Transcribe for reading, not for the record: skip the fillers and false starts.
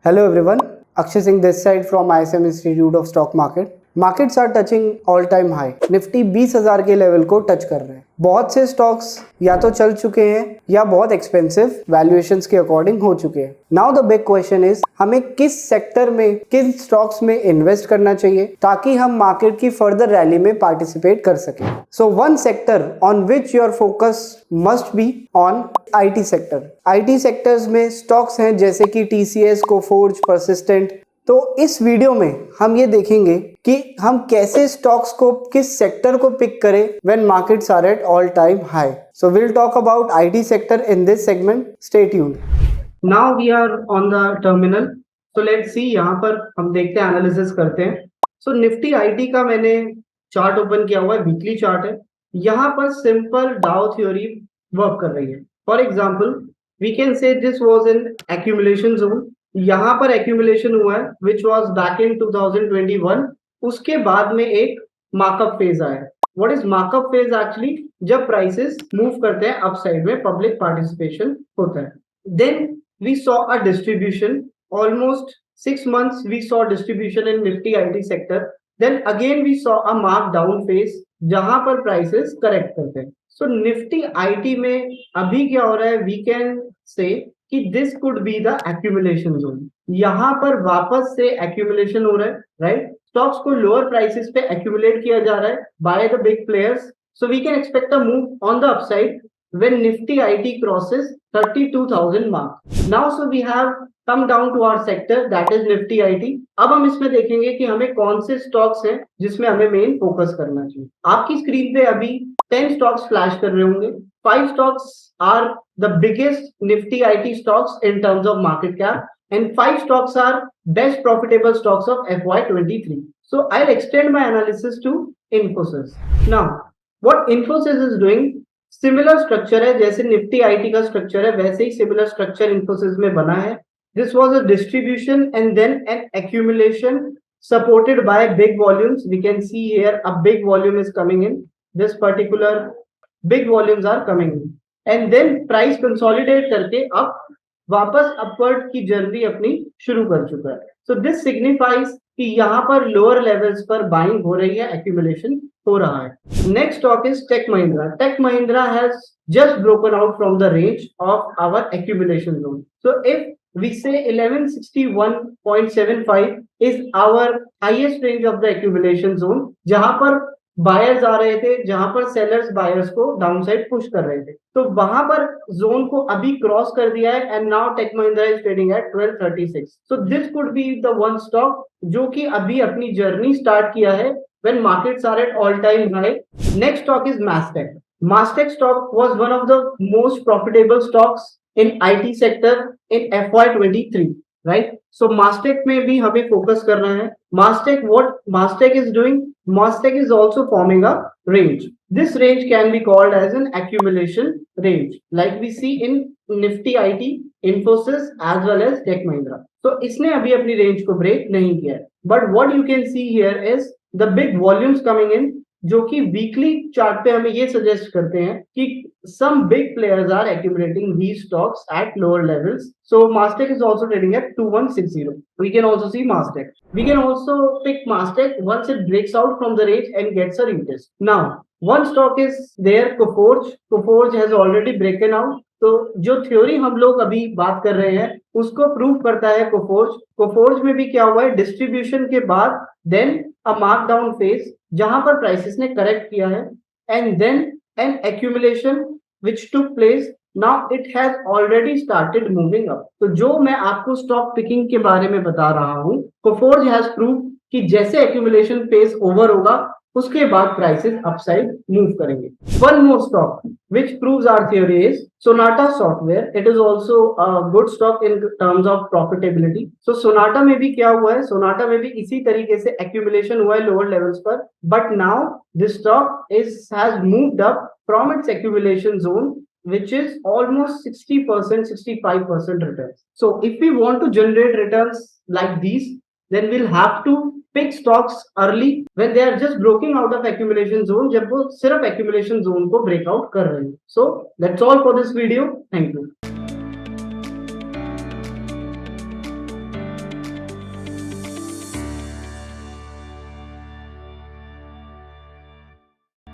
Hello everyone, Akshay Singh this side from ISM Institute of Stock Market. Markets are touching all time high. Nifty 20,000 के level को touch कर रहे हैं. बहुत से स्टॉक्स या तो चल चुके हैं या बहुत एक्सपेंसिव वैल्यूएशंस के अकॉर्डिंग हो चुके हैं. Now the big question is हमें किस सेक्टर में किन स्टॉक्स में इन्वेस्ट करना चाहिए ताकि हम मार्केट की फर्दर रैली में पार्टिसिपेट कर सकें. So one sector on which your focus must be on IT sector. IT sectors में स्टॉक्स हैं जैसे कि टीसीएस, कोफोर्ज, परसिस्टेंट. तो इस वीडियो में हम ये देखेंगे कि हम कैसे स्टॉक्स को किस सेक्टर को पिक करें when markets are at all time high. So will talk about IT sector in this segment. Stay tuned. Now we are on the terminal. So let's see, यहाँ पर हम देखते हैं, एनालिसिस करते हैं. सो निफ्टी आईटी का मैंने चार्ट ओपन किया हुआ है, वीकली चार्ट है. यहाँ पर सिंपल डाउ थ्योरी वर्क कर रही है. For example we can say this was an accumulation zone. यहाँ पर एक्यूमुलेशन हुआ है विच वॉज बैक इन 2021. उसके बाद में एक मार्कअप फेज आया. What is markup phase? Actually जब प्राइसेस मूव करते हैं अपसाइड में, पब्लिक पार्टिसिपेशन होता है. Then we saw a distribution. Almost 6 months we saw distribution in Nifty IT sector. Then again we saw a mark down phase जहां पर prices correct करते हैं. सो निफ्टी आईटी में अभी क्या हो रहा है? वी कैन से कि this could be the accumulation zone. यहाँ पर वापस से एक्यूमुलेशन हो रहा है, राइट? स्टॉक्स को लोअर प्राइसेस पे एक्यूमुलेट किया जा रहा है by the big players. So we can expect a move on the upside when Nifty IT crosses 32,000 mark. Now so we have come down to our sector, that is Nifty IT. अब हम इसमें देखेंगे कि हमें कौन से stocks हैं जिसमें हमें मेन फोकस करना चाहिए. आपकी स्क्रीन पे अभी 10 स्टॉक्स फ्लैश कर रहे होंगे. 5 stocks are the biggest Nifty IT stocks in terms of market cap, and 5 stocks are best profitable stocks of FY23. So I'll extend my analysis to Infosys. Now, what Infosys is doing, similar structure है जैसे Nifty IT का structure है, वैसे ही similar structure Infosys में बना है. This was a distribution and then an accumulation supported by big volumes. We can see here a big volume is coming in. This particular big volumes are coming in and then price consolidate करके अब वापस upward की journey अपनी शुरू कर चुका है. So this signifies कि यहाँ पर लोअर लेवल्स पर बाइंग हो रही है, एक्यूमुलेशन हो रहा है. Next stock is Tech Mahindra. Tech Mahindra has just broken out from the range of our accumulation zone. So if we say 1161.75 is our highest range of the accumulation zone, जहां पर बायर्स आ रहे थे, जहां पर सेलर्स बायर्स को डाउनसाइड पुश कर रहे थे. तो वहां पर जोन को अभी क्रॉस कर दिया है and now Tech Mahindra is trading at 1236. So this could be the one stock जो कि अभी अपनी जर्नी स्टार्ट किया है when markets are at all time high. Next stock is Mastech. Mastech stock was one of the most profitable stocks in IT sector in FY23, right? So Mastech में भी हमें focus करना है. Mastech, what Mastech is doing? Mastech is also forming a range. This range can be called as an accumulation range, like we see in Nifty IT, Infosys as well as Tech Mahindra. So इसने अभी अपनी range को break नहीं किया है. But what you can see here is the big volumes coming in, जो कि weekly chart पे हमें ये सजेस्ट करते हैं कि some big players are accumulating these stocks at lower levels. So Mastech is also trading at 2160. We can also see Mastech. We can also pick Mastech once it breaks out from the range and gets a retest. Now, one stock is there, Coforge. Coforge has already broken out. तो जो theory हम लोग अभी बात कर रहे हैं उसको प्रूव करता है कोफोर्ज. कोफोर्ज में भी क्या हुआ है? डिस्ट्रीब्यूशन के बाद then a mark down phase जहां पर प्राइसेस ने करेक्ट किया है and then an accumulation which took place. Now it has already started moving up. तो जो मैं आपको स्टॉक पिकिंग के बारे में बता रहा हूं, कोफोर्ज हैज प्रूव कि जैसे एक्यूमुलेशन फेज ओवर होगा उसके बाद प्राइसेस अपसाइड मूव करेंगे. One more stock which proves our theory is Sonata Software. It is also a good stock in terms of profitability. So Sonata में भी क्या हुआ है? Sonata में भी इसी तरीके से accumulation हुआ है lower levels पर, but now this stock has moved up from its accumulation zone, which is almost 60%, 65% returns. So if we want to generate returns like these, then we'll have to pick stocks early when they are just breaking out of accumulation zone, जब वो सिर्फ accumulation zone को break out कर रहे हैं. So that's all for this video. Thank you.